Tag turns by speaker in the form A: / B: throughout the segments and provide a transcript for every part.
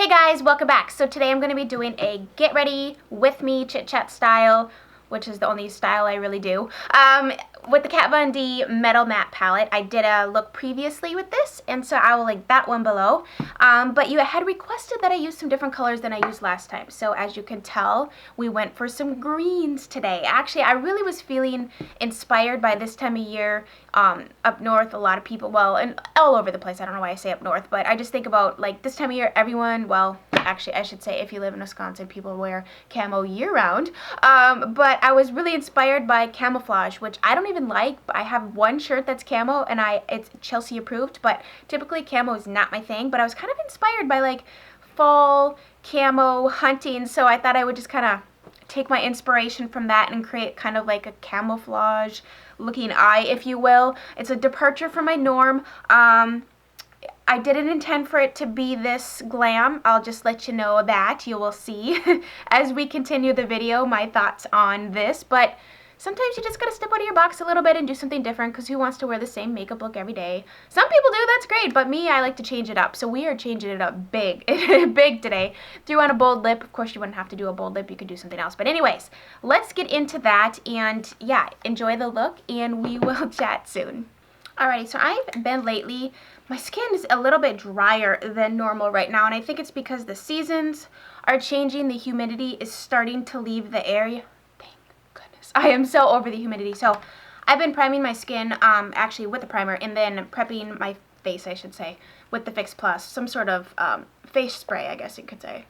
A: Hey guys, welcome back. So today I'm going to be doing a get ready with me chit chat style, which is the only style I really do, with the Kat Von D Metal Matte palette. I did a look previously with this, and so I will link that one below. But you had requested that I use some different colors than I used last time. So as you can tell, we went for some greens today. Actually, I really was feeling inspired by this time of year. Up north, a lot of people, well, and all over the place, I don't know why I say up north, but I just think about, like, this time of year, everyone, well, actually, I should say, if you live in Wisconsin, people wear camo year-round, but I was really inspired by camouflage, which I don't even like, but I have one shirt that's camo, and it's Chelsea approved, but typically camo is not my thing, but I was kind of inspired by, like, fall camo hunting, so I thought I would just kind of take my inspiration from that and create kind of like a camouflage looking eye, if you will. It's a departure from my norm. I didn't intend for it to be this glam. I'll just let you know that. You will see as we continue the video my thoughts on this, but sometimes you just gotta step out of your box a little bit and do something different, because who wants to wear the same makeup look every day? Some people do, that's great, but me, I like to change it up. So we are changing it up big, big today. Threw on a bold lip. Of course, you wouldn't have to do a bold lip. You could do something else. But anyways, let's get into that, and yeah, enjoy the look, and we will chat soon. Alrighty, so I've been lately, my skin is a little bit drier than normal right now, and I think it's because the seasons are changing. The humidity is starting to leave the area. I am so over the humidity. So I've been priming my skin, actually with the primer, and then prepping my face, I should say, with the Fix Plus, some sort of face spray, I guess you could say.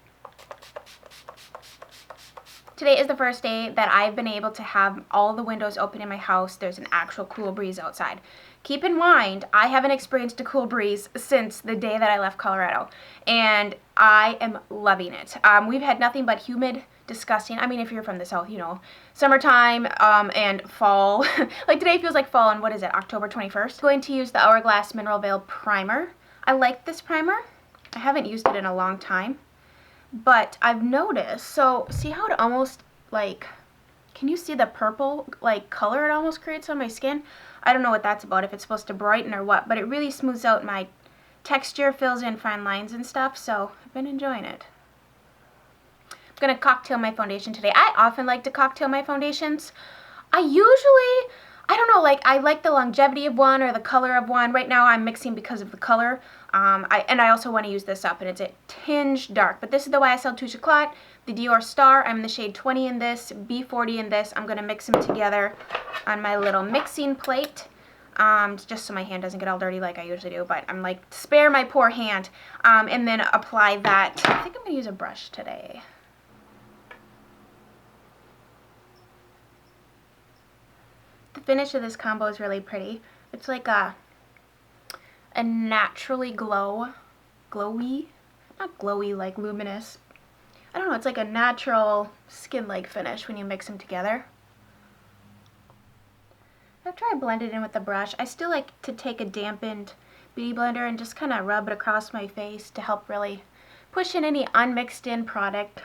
A: Today is the first day that I've been able to have all the windows open in my house. There's an actual cool breeze outside. Keep in mind, I haven't experienced a cool breeze since the day that I left Colorado, and I am loving it. We've had nothing but humid, disgusting. I mean, if you're from the south, you know, summertime and fall. Like today feels like fall, and what is it, October 21st? I'm going to use the Hourglass Mineral Veil Primer. I like this primer. I haven't used it in a long time, but I've noticed, so see how it almost, like, can you see the purple, like, color it almost creates on my skin? I don't know what that's about, if it's supposed to brighten or what, but it really smooths out my texture, fills in fine lines and stuff, so I've been enjoying it. I'm going to cocktail my foundation today. I often like to cocktail my foundations. I don't know, like, I like the longevity of one or the color of one. Right now I'm mixing because of the color. I also want to use this up, and it's a tinge dark. But this is the YSL Tues Chocolat, the Dior Star. I'm in the shade 20 in this, B40 in this. I'm going to mix them together on my little mixing plate, just so my hand doesn't get all dirty like I usually do. But I'm like, spare my poor hand, and then apply that. I think I'm going to use a brush today. The finish of this combo is really pretty. It's like a naturally glowy, not glowy like luminous. I don't know, it's like a natural skin-like finish when you mix them together. After I blend it in with the brush, I still like to take a dampened beauty blender and just kind of rub it across my face to help really push in any unmixed in product.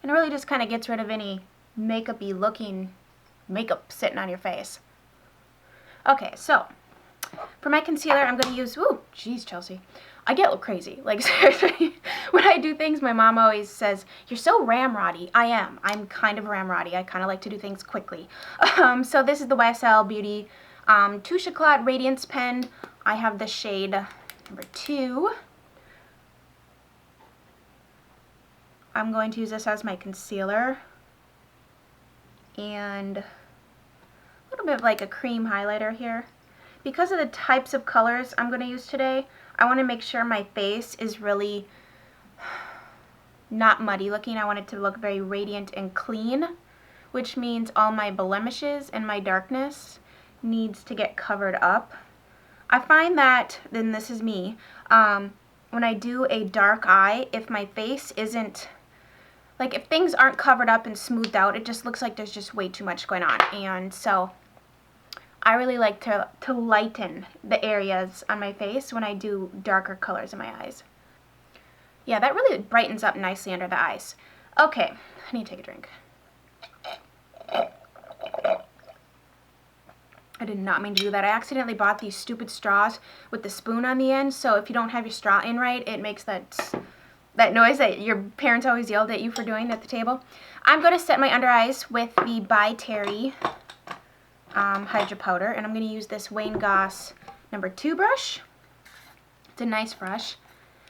A: And it really just kind of gets rid of any makeup-y looking makeup sitting on your face. Okay, so for my concealer, I'm going to use, ooh, geez, Chelsea. I get a little crazy. Like, seriously, when I do things, my mom always says, you're so ramroddy. I am. I'm kind of ramroddy. I kind of like to do things quickly. So this is the YSL Beauty Tues Chocolat Radiance Pen. I have the shade number 2. I'm going to use this as my concealer. And a little bit of like a cream highlighter here. Because of the types of colors I'm going to use today, I want to make sure my face is really not muddy looking. I want it to look very radiant and clean, which means all my blemishes and my darkness needs to get covered up. I find that, then this is me, when I do a dark eye, if my face isn't, like, if things aren't covered up and smoothed out, it just looks like there's just way too much going on. And so I really like to lighten the areas on my face when I do darker colors in my eyes. Yeah, that really brightens up nicely under the eyes. Okay, I need to take a drink. I did not mean to do that. I accidentally bought these stupid straws with the spoon on the end, so if you don't have your straw in right, it makes that that noise that your parents always yelled at you for doing at the table. I'm going to set my under eyes with the By Terry Hydra Powder, and I'm going to use this Wayne Goss number 2 brush. It's a nice brush,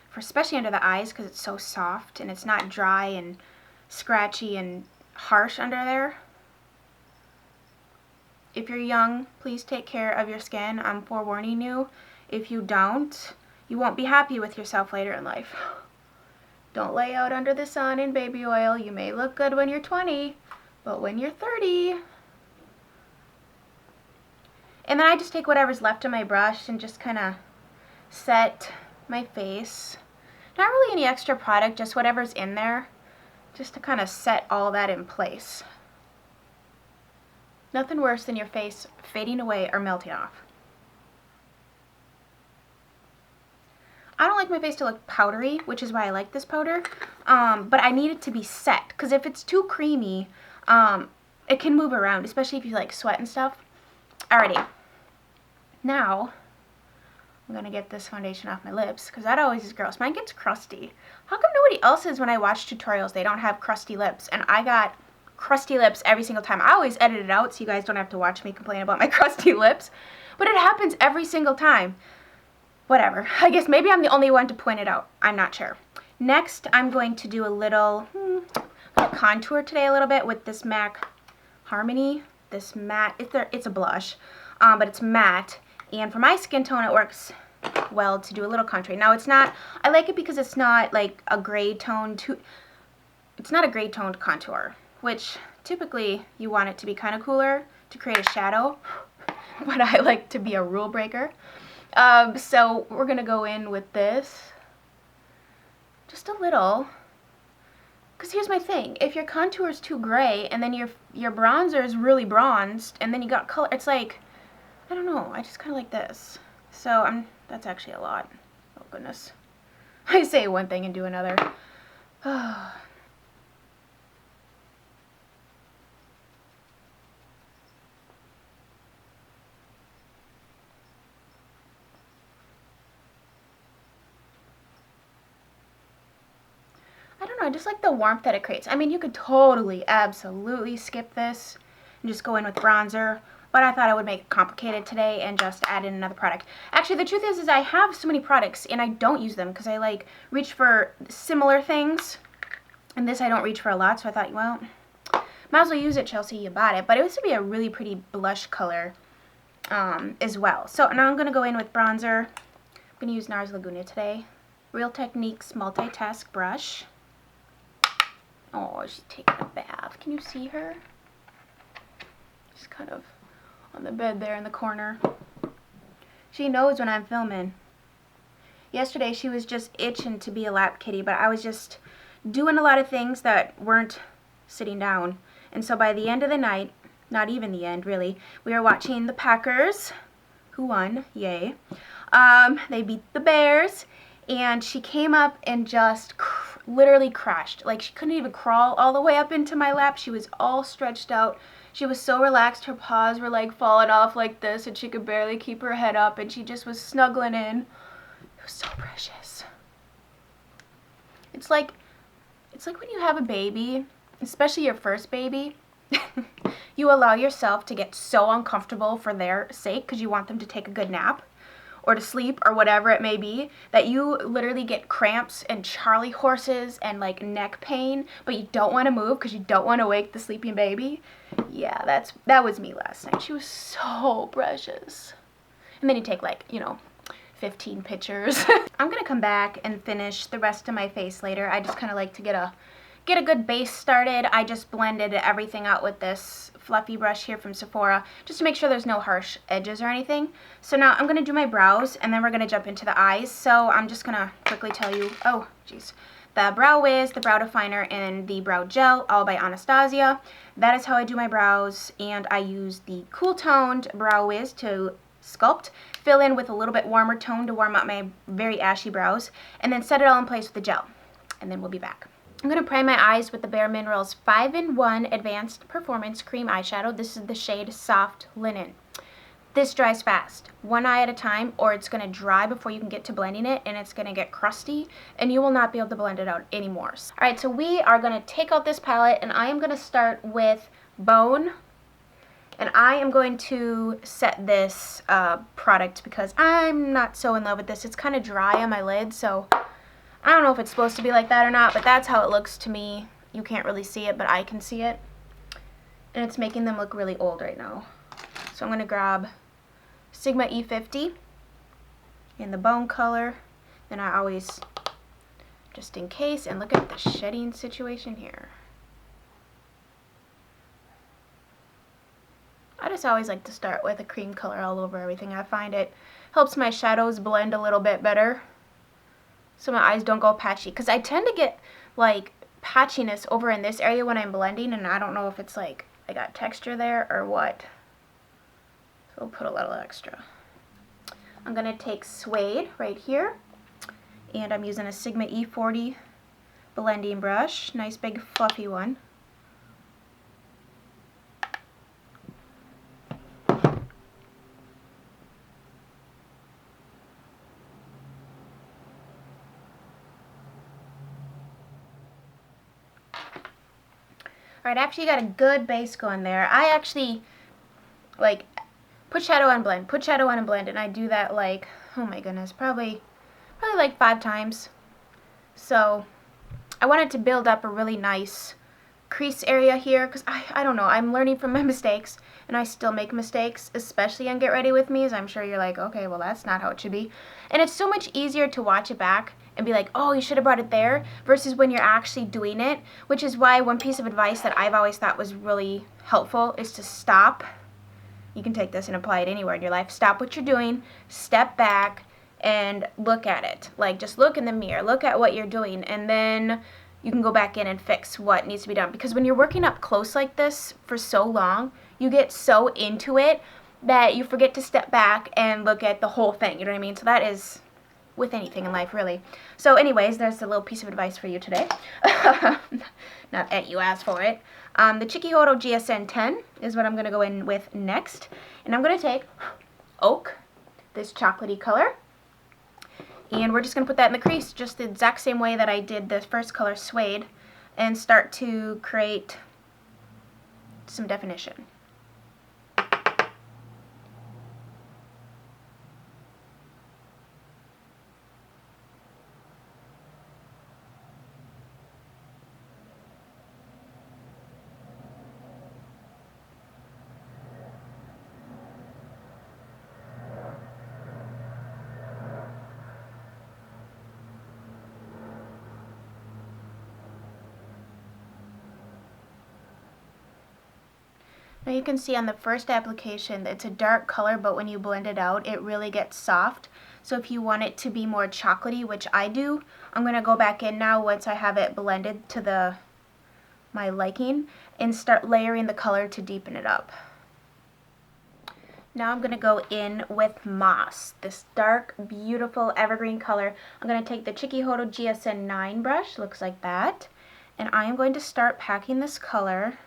A: for especially under the eyes because it's so soft and it's not dry and scratchy and harsh under there. If you're young, please take care of your skin. I'm forewarning you. If you don't, you won't be happy with yourself later in life. Don't lay out under the sun in baby oil. You may look good when you're 20, but when you're 30. And then I just take whatever's left of my brush and just kind of set my face. Not really any extra product, just whatever's in there, just to kind of set all that in place. Nothing worse than your face fading away or melting off. I don't like my face to look powdery, which is why I like this powder, but I need it to be set, because if it's too creamy, it can move around, especially if you like sweat and stuff. Alrighty, now I'm going to get this foundation off my lips, because that always is gross. Mine gets crusty. How come nobody else's, when I watch tutorials, they don't have crusty lips, and I got crusty lips every single time. I always edit it out so you guys don't have to watch me complain about my crusty lips, but it happens every single time. Whatever. I guess maybe I'm the only one to point it out. I'm not sure. Next, I'm going to do a little contour today a little bit with this MAC Harmony. This matte, it's a blush, but it's matte. And for my skin tone, it works well to do a little contour. Now, it's not, I like it because it's not like a gray tone, it's not a gray toned contour, which typically you want it to be kind of cooler to create a shadow, but I like to be a rule breaker. So we're going to go in with this, just a little, because here's my thing, if your contour is too gray, and then your bronzer is really bronzed, and then you got color, it's like, I don't know, I just kind of like this, so that's actually a lot, oh goodness, I say one thing and do another. I don't know, I just like the warmth that it creates. I mean, you could totally, absolutely skip this and just go in with bronzer, but I thought I would make it complicated today and just add in another product. Actually, the truth is I have so many products and I don't use them because I like reach for similar things, and this I don't reach for a lot, so I thought, well, might as well use it, Chelsea, you bought it. But it was to be a really pretty blush color as well. So now I'm going to go in with bronzer. I'm going to use NARS Laguna today. Real Techniques Multitask Brush. Oh, she's taking a bath. Can you see her? She's kind of on the bed there in the corner. She knows when I'm filming. Yesterday she was just itching to be a lap kitty, but I was just doing a lot of things that weren't sitting down. And so by the end of the night, not even the end really, we were watching the Packers, who won, yay. They beat the Bears, and she came up and just literally crashed. Like, she couldn't even crawl all the way up into my lap. She was all stretched out. She was so relaxed. Her paws were like falling off like this, and she could barely keep her head up, and she just was snuggling in. It was so precious. It's like when you have a baby, especially your first baby, you allow yourself to get so uncomfortable for their sake because you want them to take a good nap or to sleep or whatever it may be, that you literally get cramps and Charlie horses and like neck pain, but you don't want to move because you don't want to wake the sleeping baby. Yeah, that was me last night. She was so precious. And then you take like, 15 pictures. I'm gonna come back and finish the rest of my face later. I just kind of like to get a good base started. I just blended everything out with this fluffy brush here from Sephora just to make sure there's no harsh edges or anything. So now I'm going to do my brows, and then we're going to jump into the eyes. So I'm just going to quickly tell you, the Brow Wiz, the brow definer, and the brow gel, all by Anastasia. That is how I do my brows, and I use the Cool Toned Brow Wiz to sculpt, fill in with a little bit warmer tone to warm up my very ashy brows, and then set it all in place with the gel. And then we'll be back. I'm going to prime my eyes with the Bare Minerals 5-in-1 Advanced Performance Cream Eyeshadow. This is the shade Soft Linen. this dries fast, one eye at a time, or it's going to dry before you can get to blending it, and it's going to get crusty, and you will not be able to blend it out anymore. Alright, so we are going to take out this palette, and I am going to start with Bone, and I am going to set this product because I'm not so in love with this. It's kind of dry on my lid, so I don't know if it's supposed to be like that or not, but that's how it looks to me. You can't really see it, but I can see it, and it's making them look really old right now. So I'm going to grab Sigma E50 in the bone color, and I always, just in case, and look at the shedding situation here. I just always like to start with a cream color all over everything. I find it helps my shadows blend a little bit better so my eyes don't go patchy, because I tend to get like patchiness over in this area when I'm blending, and I don't know if it's like I got texture there or what. So we'll put a little extra. I'm going to take Suede right here, and I'm using a Sigma E40 blending brush, nice big fluffy one. Alright, after you got a good base going there, I actually like put shadow on blend, put shadow on and blend, and I do that like, oh my goodness, probably like 5 times. So I wanted to build up a really nice crease area here, because I don't know, I'm learning from my mistakes, and I still make mistakes, especially on Get Ready With Me, as I'm sure you're like, okay, well that's not how it should be. And it's so much easier to watch it back and be like, oh, you should have brought it there, versus when you're actually doing it, which is why one piece of advice that I've always thought was really helpful is to stop. You can take this and apply it anywhere in your life. Stop what you're doing, step back, and look at it. Like, just look in the mirror, look at what you're doing, and then you can go back in and fix what needs to be done. Because when you're working up close like this for so long, you get so into it that you forget to step back and look at the whole thing, you know what I mean? So that is with anything in life, really. So anyways, there's a little piece of advice for you today. Not that you asked for it. The Chikihoro GSN 10 is what I'm going to go in with next. And I'm going to take Oak, this chocolatey color, and we're just going to put that in the crease just the exact same way that I did the first color, Suede, and start to create some definition. Now you can see on the first application it's a dark color, but when you blend it out it really gets soft. So if you want it to be more chocolatey, which I do, I'm going to go back in now once I have it blended to my liking and start layering the color to deepen it up. Now I'm going to go in with Moss, this dark, beautiful evergreen color. I'm going to take the Chikihoro GSN 9 brush, looks like that, and I am going to start packing this color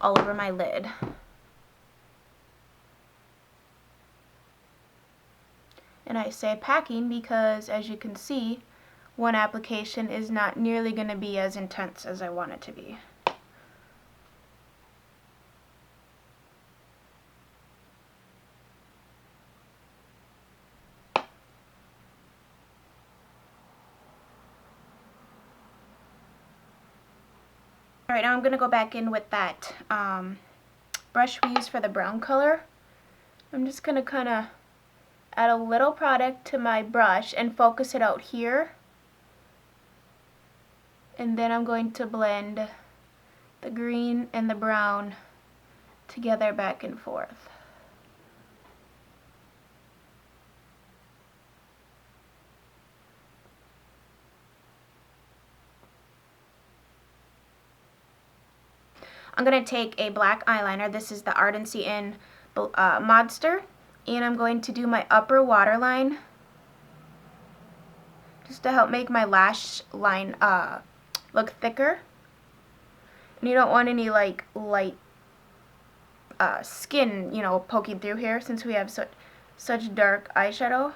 A: all over my lid. And I say packing because, as you can see, one application is not nearly going to be as intense as I want it to be. Alright, now I'm going to go back in with that brush we used for the brown color. I'm just going to kind of add a little product to my brush and focus it out here. And then I'm going to blend the green and the brown together back and forth. I'm going to take a black eyeliner. This is the Ardency in Modster. And I'm going to do my upper waterline just to help make my lash line look thicker. And you don't want any like light skin, you know, poking through here since we have such dark eyeshadow.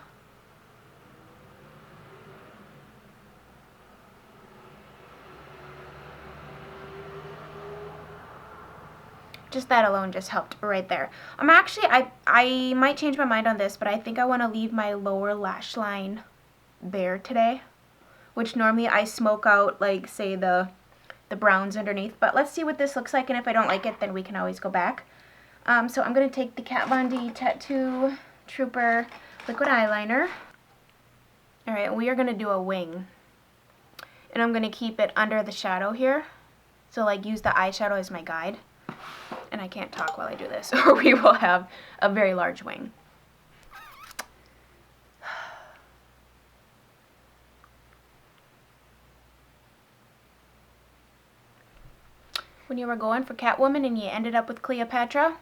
A: Just that alone just helped right there. I might change my mind on this, but I think I want to leave my lower lash line bare today, which normally I smoke out, like, say, the browns underneath. But let's see what this looks like, and if I don't like it, then we can always go back. So I'm going to take the Kat Von D Tattoo Trooper liquid eyeliner. Alright, we are going to do a wing. And I'm going to keep it under the shadow here. So, like, use the eyeshadow as my guide. And I can't talk while I do this, or we will have a very large wing. When you were going for Catwoman and you ended up with Cleopatra,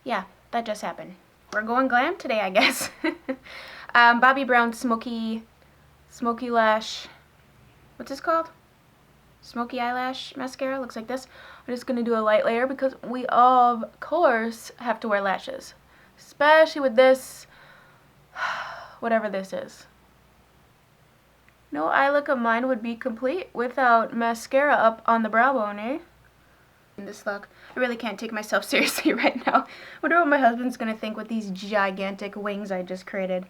A: yeah, that just happened. We're going glam today, I guess. Bobbi Brown Smoky Lash, what's this called? Smoky eyelash mascara, looks like this. I'm just going to do a light layer because we, of course, have to wear lashes. Especially with this, whatever this is. No eye look of mine would be complete without mascara up on the brow bone, eh? In this look, I really can't take myself seriously right now. I wonder what my husband's going to think with these gigantic wings I just created.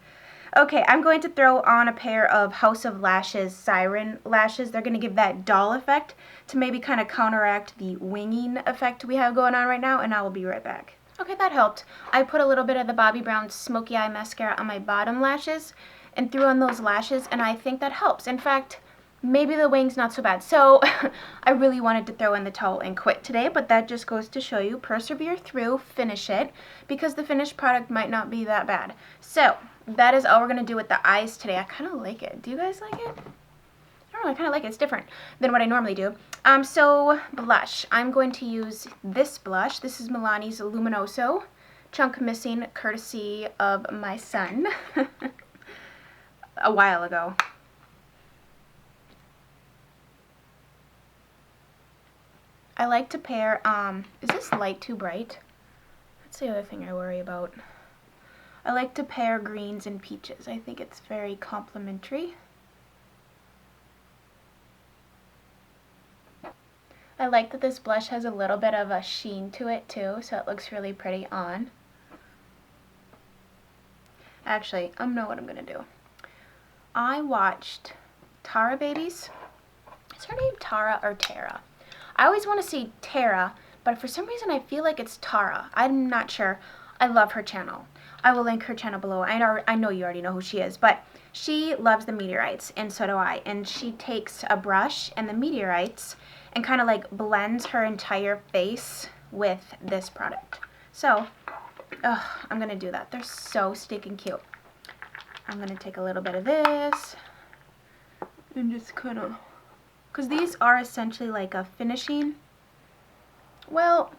A: Okay, I'm going to throw on a pair of House of Lashes Siren lashes. They're going to give that doll effect to maybe kind of counteract the winging effect we have going on right now, and I will be right back. Okay, that helped. I put a little bit of the Bobbi Brown Smoky Eye Mascara on my bottom lashes and threw on those lashes, and I think that helps. In fact, maybe the wing's not so bad. So I really wanted to throw in the towel and quit today, but that just goes to show you, persevere through, finish it, because the finished product might not be that bad. So that is all we're going to do with the eyes today. I kind of like it. Do you guys like it? I don't know, I kind of like it. It's different than what I normally do. So blush. I'm going to use this blush. This is Milani's Luminoso. Chunk Missing, courtesy of my son a while ago. I like to pair, is this light too bright? That's the other thing I worry about. I like to pair greens and peaches. I think it's very complimentary. I like that this blush has a little bit of a sheen to it too, so it looks really pretty on. Actually, I know what I'm going to do. I watched Tara Babies. Is her name Tara or Tara? I always want to say Tara, but for some reason I feel like it's Tara. I'm not sure. I love her channel. I will link her channel below. I know you already know who she is, but she loves the meteorites, and so do I. And she takes a brush and the meteorites and kind of like blends her entire face with this product. So, I'm going to do that. They're so stinking cute. I'm going to take a little bit of this and just kind of, because these are essentially like a finishing, well,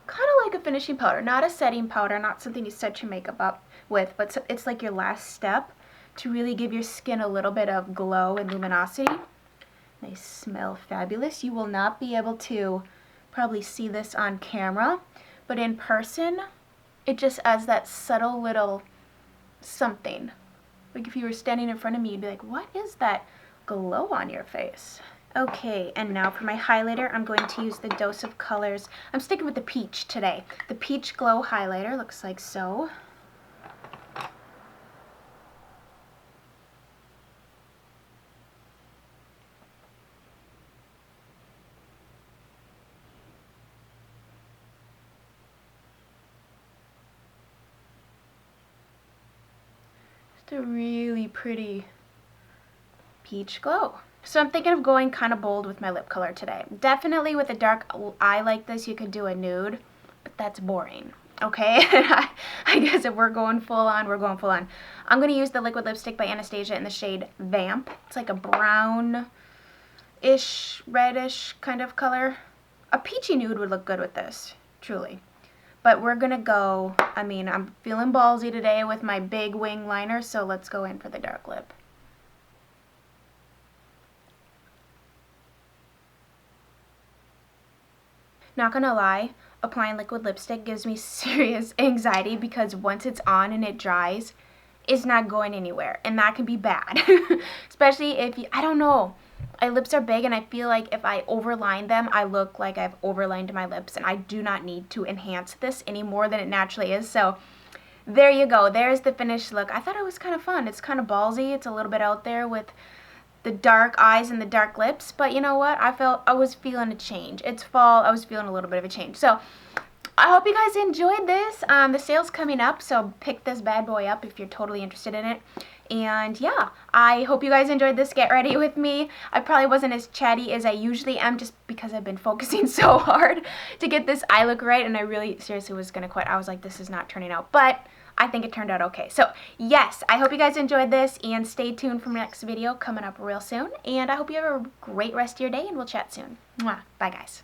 A: kind of like a finishing powder, not a setting powder, not something you set your makeup up with, but it's like your last step to really give your skin a little bit of glow and luminosity. They smell fabulous. You will not be able to probably see this on camera, but in person, it just adds that subtle little something. Like if you were standing in front of me, you'd be like, what is that glow on your face? Okay, and now for my highlighter, I'm going to use the Dose of Colors. I'm sticking with the peach today. The Peach Glow highlighter looks like so. Just a really pretty peach glow. So I'm thinking of going kind of bold with my lip color today. Definitely with a dark eye like this, you could do a nude, but that's boring, okay? I guess if we're going full on, we're going full on. I'm going to use the liquid lipstick by Anastasia in the shade Vamp. It's like a brownish, reddish kind of color. A peachy nude would look good with this, truly. But we're going to go, I mean, I'm feeling ballsy today with my big wing liner, so let's go in for the dark lip. Not gonna lie, applying liquid lipstick gives me serious anxiety because once it's on and it dries, it's not going anywhere, and that can be bad. Especially if you, I don't know, my lips are big and I feel like if I overline them, I look like I've overlined my lips, and I do not need to enhance this any more than it naturally is. So there you go. There's the finished look. I thought it was kind of fun. It's kind of ballsy. It's a little bit out there with the dark eyes and the dark lips, but you know what? I was feeling a change. It's fall. I was feeling a little bit of a change. So I hope you guys enjoyed this. The sale's coming up, so pick this bad boy up if you're totally interested in it. And yeah, I hope you guys enjoyed this get ready with me. I probably wasn't as chatty as I usually am just because I've been focusing so hard to get this eye look right, and I really seriously was gonna quit. I was like, this is not turning out, but I think it turned out okay. So yes, I hope you guys enjoyed this, and stay tuned for my next video coming up real soon. And I hope you have a great rest of your day, and we'll chat soon. Mwah. Bye guys.